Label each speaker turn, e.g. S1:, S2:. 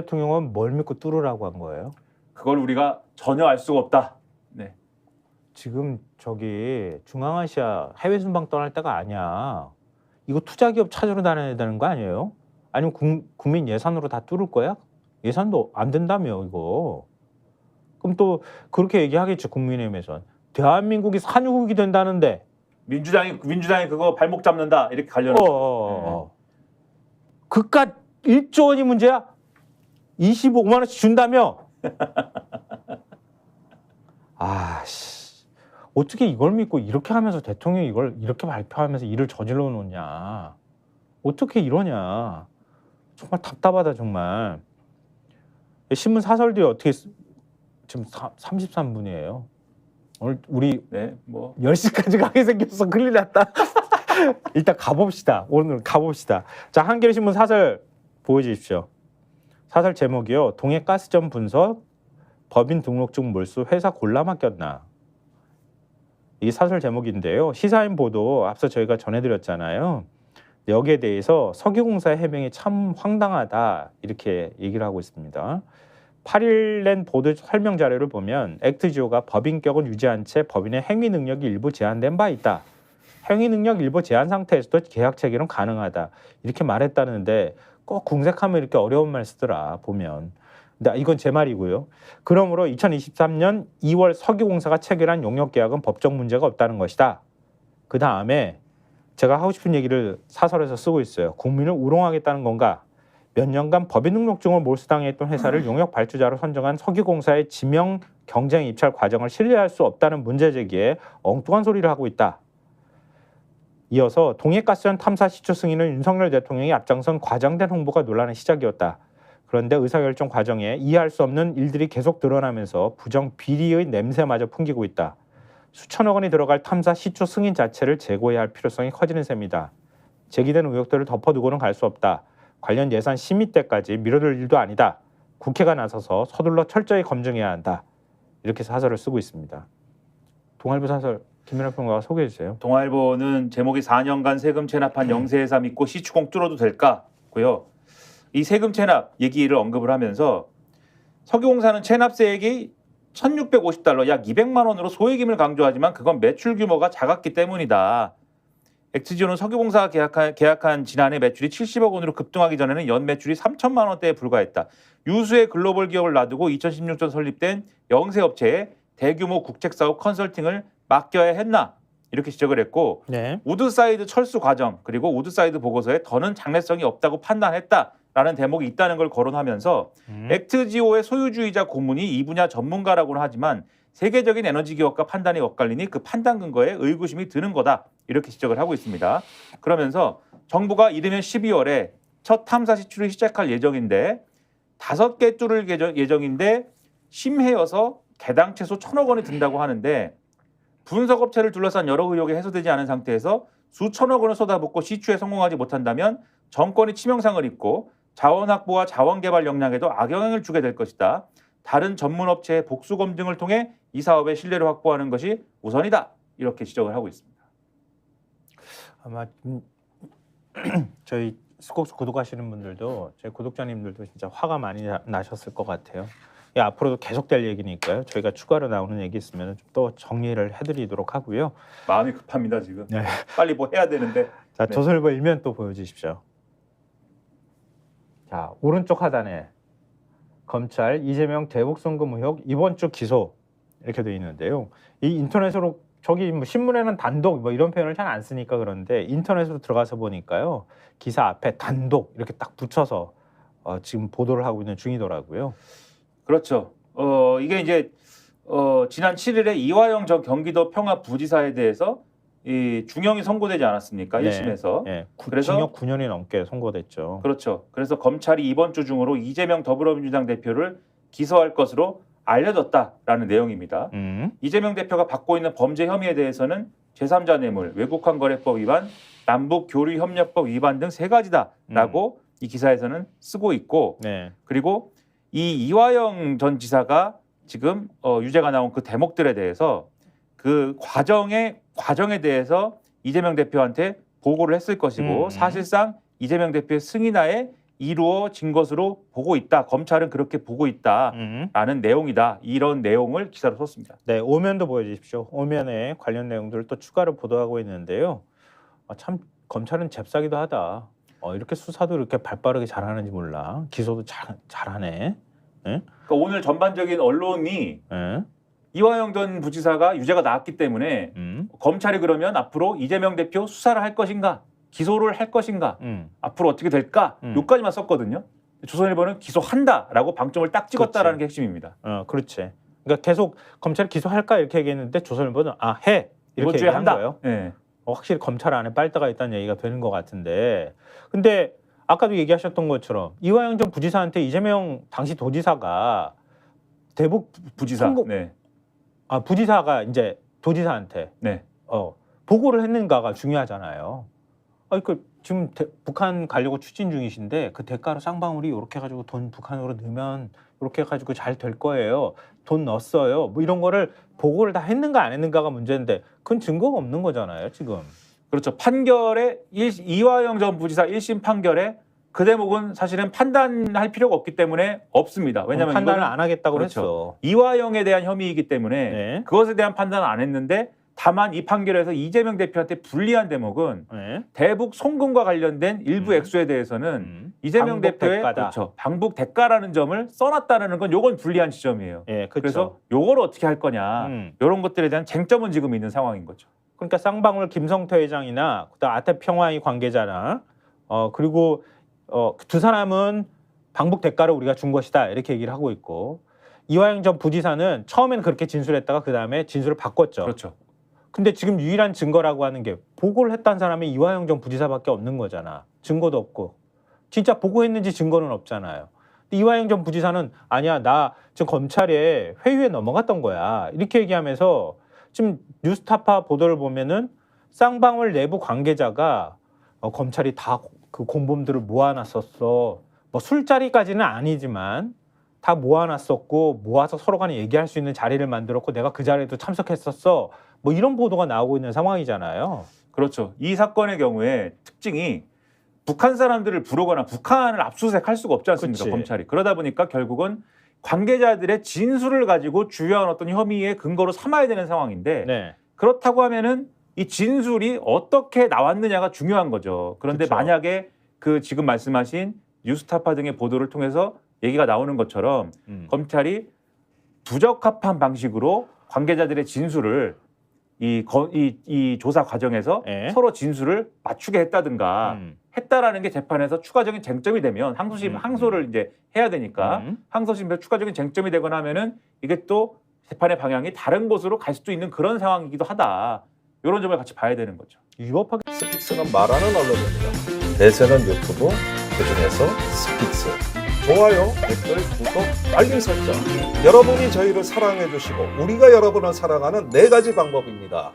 S1: 대통령은 뭘 믿고 뚫으라고 한 거예요?
S2: 그걸 우리가 전혀 알 수가 없다. 네.
S1: 지금 저기 중앙아시아 해외 순방 떠날 때가 아니야. 이거 투자 기업 찾으러 다녀야 되는 거 아니에요? 아니면 국민 예산으로 다 뚫을 거야? 예산도 안 된다며 이거. 그럼 또 그렇게 얘기하겠죠 국민의힘에선. 대한민국이 산유국이 된다는데.
S2: 민주당이 그거 발목 잡는다 이렇게 가려는.
S1: 그깟 1조 원이 문제야? 25만 원씩 준다며? 아씨, 어떻게 이걸 믿고 이렇게 하면서 대통령이 이걸 이렇게 발표하면서 일을 저질러 놓냐? 어떻게 이러냐? 정말 답답하다 정말. 신문 사설들이 어떻게 지금 33분이에요. 오늘 우리
S2: 네, 뭐
S1: 10시까지 가게 생겼어. 큰일 났다. 일단 가봅시다. 오늘 가봅시다. 자, 한겨레신문 사설 보여주십시오. 사설 제목이요. 동해가스전 분석, 법인 등록증 몰수, 회사 골라 맡겼나. 이 사설 제목인데요. 시사인 보도 앞서 저희가 전해드렸잖아요. 여기에 대해서 석유공사의 해명이 참 황당하다 이렇게 얘기를 하고 있습니다. 8일 낸 보도 설명 자료를 보면 액트지오가 법인격은 유지한 채 법인의 행위 능력이 일부 제한된 바 있다. 행위 능력 일부 제한 상태에서도 계약 체결은 가능하다. 이렇게 말했다는데 꼭 궁색하면 이렇게 어려운 말 쓰더라 보면. 근데 이건 제 말이고요. 그러므로 2023년 2월 석유공사가 체결한 용역 계약은 법적 문제가 없다는 것이다. 그 다음에 제가 하고 싶은 얘기를 사설에서 쓰고 있어요. 국민을 우롱하겠다는 건가? 몇 년간 법인 등록증을 몰수당했던 회사를 용역 발주자로 선정한 석유공사의 지명 경쟁 입찰 과정을 신뢰할 수 없다는 문제 제기에 엉뚱한 소리를 하고 있다. 이어서 동해가스전 탐사 시초 승인은 윤석열 대통령이 앞장선 과장된 홍보가 논란의 시작이었다. 그런데 의사결정 과정에 이해할 수 없는 일들이 계속 드러나면서 부정 비리의 냄새마저 풍기고 있다. 수천억 원이 들어갈 탐사 시초 승인 자체를 재고해야 할 필요성이 커지는 셈이다. 제기된 의혹들을 덮어두고는 갈 수 없다. 관련 예산 심의 때까지 미뤄둘 일도 아니다. 국회가 나서서 서둘러 철저히 검증해야 한다. 이렇게 사설을 쓰고 있습니다. 동아일보 사설 김민하 평론가가 소개해 주세요.
S2: 동아일보는 제목이 4년간 세금 체납한 영세회사 믿고 시추공 뚫어도 될까고요. 이 세금 체납 얘기를 언급을 하면서 석유공사는 체납세액이 1,650달러 약 200만 원으로 소액임을 강조하지만 그건 매출 규모가 작았기 때문이다. 액트지오는 석유공사가 계약한 지난해 매출이 70억 원으로 급등하기 전에는 연 매출이 3천만 원대에 불과했다. 유수의 글로벌 기업을 놔두고 2016년 설립된 영세업체에 대규모 국책사업 컨설팅을 맡겨야 했나? 이렇게 지적을 했고
S1: 네.
S2: 우드사이드 철수 과정 그리고 우드사이드 보고서에 더는 장래성이 없다고 판단했다라는 대목이 있다는 걸 거론하면서 액트지오의 소유주의자 고문이 이 분야 전문가라고는 하지만 세계적인 에너지 기업과 판단이 엇갈리니 그 판단 근거에 의구심이 드는 거다. 이렇게 지적을 하고 있습니다. 그러면서 정부가 이르면 12월에 첫 탐사 시추를 시작할 예정인데 5개 뚫을 예정인데 심해여서 개당 최소 1,000억 원이 든다고 하는데 분석업체를 둘러싼 여러 의혹이 해소되지 않은 상태에서 수천억 원을 쏟아붓고 시추에 성공하지 못한다면 정권이 치명상을 입고 자원 확보와 자원 개발 역량에도 악영향을 주게 될 것이다. 다른 전문업체의 복수 검증을 통해 이 사업의 신뢰를 확보하는 것이 우선이다. 이렇게 지적을 하고 있습니다.
S1: 아마 저희 스콕스 구독하시는 분들도 저희 구독자님들도 진짜 화가 많이 나셨을 것 같아요. 앞으로도 계속될 얘기니까요. 저희가 추가로 나오는 얘기 있으면 좀 또 정리를 해드리도록 하고요.
S2: 마음이 급합니다 지금.
S1: 네.
S2: 빨리 뭐 해야 되는데.
S1: 자,
S2: 네.
S1: 조선일보 일면 또 보여주십시오. 자, 오른쪽 하단에 검찰 이재명 대북송금 의혹 이번 주 기소 이렇게 돼 있는데요. 이 인터넷으로 저기 뭐 신문에는 단독 뭐 이런 표현을 잘 안 쓰니까 그런데 인터넷으로 들어가서 보니까요. 기사 앞에 단독 이렇게 딱 붙여서 지금 보도를 하고 있는 중이더라고요.
S2: 그렇죠. 이게 이제 지난 7일에 이화영 전 경기도 평화부지사에 대해서 이 중형이 선고되지 않았습니까?
S1: 네.
S2: 1심에서.
S1: 네.
S2: 그래서
S1: 징역 9년이 넘게 선고됐죠.
S2: 그렇죠. 그래서 검찰이 이번 주 중으로 이재명 더불어민주당 대표를 기소할 것으로 알려졌다라는 내용입니다. 이재명 대표가 받고 있는 범죄 혐의에 대해서는 제3자 뇌물, 외국환거래법 위반, 남북교류협력법 위반 등 3가지다라고 이 기사에서는 쓰고 있고
S1: 네.
S2: 그리고 이 이화영 전 지사가 지금 유죄가 나온 그 대목들에 대해서 그 과정에 대해서 이재명 대표한테 보고를 했을 것이고 사실상 이재명 대표의 승인하에 이루어진 것으로 보고 있다. 검찰은 그렇게 보고 있다라는 내용이다. 이런 내용을 기사로 썼습니다.
S1: 네, 오면도 보여주십시오. 오면에 관련 내용들을 또 추가로 보도하고 있는데요. 참 검찰은 잽싸기도 하다. 이렇게 수사도 이렇게 발빠르게 잘하는지 몰라. 기소도 잘하네.
S2: 그러니까 오늘 전반적인 언론이
S1: 예?
S2: 이화영 전 부지사가 유죄가 나왔기 때문에 검찰이 그러면 앞으로 이재명 대표 수사를 할 것인가, 기소를 할 것인가, 앞으로 어떻게 될까, 여기까지만 썼거든요. 조선일보는 기소한다라고 방점을 딱 찍었다라는 게 핵심입니다.
S1: 그렇지. 그러니까 계속 검찰이 기소할까 이렇게 얘기했는데 조선일보는 해
S2: 이번
S1: 이렇게
S2: 주에
S1: 얘기한
S2: 한다.
S1: 거예요.
S2: 네.
S1: 확실히 검찰 안에 빨대가 있다는 얘기가 되는 것 같은데, 근데 아까도 얘기하셨던 것처럼 이화영 전 부지사한테 이재명 당시 도지사가 대북
S2: 부지사,
S1: 성공-
S2: 네,
S1: 부지사가 이제 도지사한테
S2: 네,
S1: 보고를 했는가가 중요하잖아요. 지금 북한 가려고 추진 중이신데 그 대가로 쌍방울이 이렇게 해가지고 돈 북한으로 넣으면 이렇게 해가지고 잘 될 거예요. 돈 넣었어요. 뭐 이런 거를 보고를 다 했는가 안 했는가가 문제인데 그건 증거가 없는 거잖아요, 지금.
S2: 그렇죠. 판결에 이화영 전 부지사 1심 판결에 그 대목은 사실은 판단할 필요가 없기 때문에 없습니다. 왜냐하면
S1: 판단을
S2: 이거는
S1: 안 하겠다고
S2: 그렇죠.
S1: 했어.
S2: 이화영에 대한 혐의이기 때문에
S1: 네.
S2: 그것에 대한 판단을 안 했는데 다만 이 판결에서 이재명 대표한테 불리한 대목은
S1: 네.
S2: 대북 송금과 관련된 일부 액수에 대해서는 이재명
S1: 방북
S2: 대표의
S1: 대가다.
S2: 그렇죠. 방북 대가라는 점을 써놨다는 건 요건 불리한 지점이에요.
S1: 예, 그렇죠.
S2: 그래서 요걸 어떻게 할 거냐 이런 것들에 대한 쟁점은 지금 있는 상황인 거죠.
S1: 그러니까 쌍방울 김성태 회장이나 그다음 아태평화의 관계자나 그리고 두 사람은 방북 대가를 우리가 준 것이다 이렇게 얘기를 하고 있고 이화영 전 부지사는 처음에는 그렇게 진술했다가 그 다음에 진술을 바꿨죠.
S2: 그렇죠.
S1: 근데 지금 유일한 증거라고 하는 게 보고를 했다는 사람이 이화영 전 부지사밖에 없는 거잖아. 증거도 없고 진짜 보고했는지 증거는 없잖아요. 근데 이화영 전 부지사는 아니야 나 지금 검찰에 회유에 넘어갔던 거야 이렇게 얘기하면서 지금 뉴스타파 보도를 보면은 쌍방울 내부 관계자가 검찰이 다 그 공범들을 모아놨었어. 뭐 술자리까지는 아니지만 다 모아놨었고 모아서 서로 간에 얘기할 수 있는 자리를 만들었고 내가 그 자리에도 참석했었어. 뭐 이런 보도가 나오고 있는 상황이잖아요.
S2: 그렇죠. 이 사건의 경우에 특징이 북한 사람들을 부르거나 북한을 압수수색할 수가 없지 않습니까?
S1: 그치.
S2: 검찰이. 그러다 보니까 결국은 관계자들의 진술을 가지고 주요한 어떤 혐의의 근거로 삼아야 되는 상황인데
S1: 네.
S2: 그렇다고 하면은 이 진술이 어떻게 나왔느냐가 중요한 거죠. 그런데
S1: 그쵸.
S2: 만약에 그 지금 말씀하신 뉴스타파 등의 보도를 통해서 얘기가 나오는 것처럼 검찰이 부적합한 방식으로 관계자들의 진술을 이 조사 과정에서
S1: 예.
S2: 서로 진술을 맞추게 했다든가 했다라는 게 재판에서 추가적인 쟁점이 되면 항소를 이제 해야 되니까 항소심에서 추가적인 쟁점이 되거나 하면은 이게 또 재판의 방향이 다른 곳으로 갈 수도 있는 그런 상황이기도 하다. 이런 점을 같이 봐야 되는 거죠.
S1: 위법하게
S3: 스픽스는 말하는 언론입니다. 대세는 유튜브, 그중에서 스픽스. 좋아요, 댓글, 구독, 알림 설정. 여러분이 저희를 사랑해 주시고 우리가 여러분을 사랑하는 4가지 방법입니다.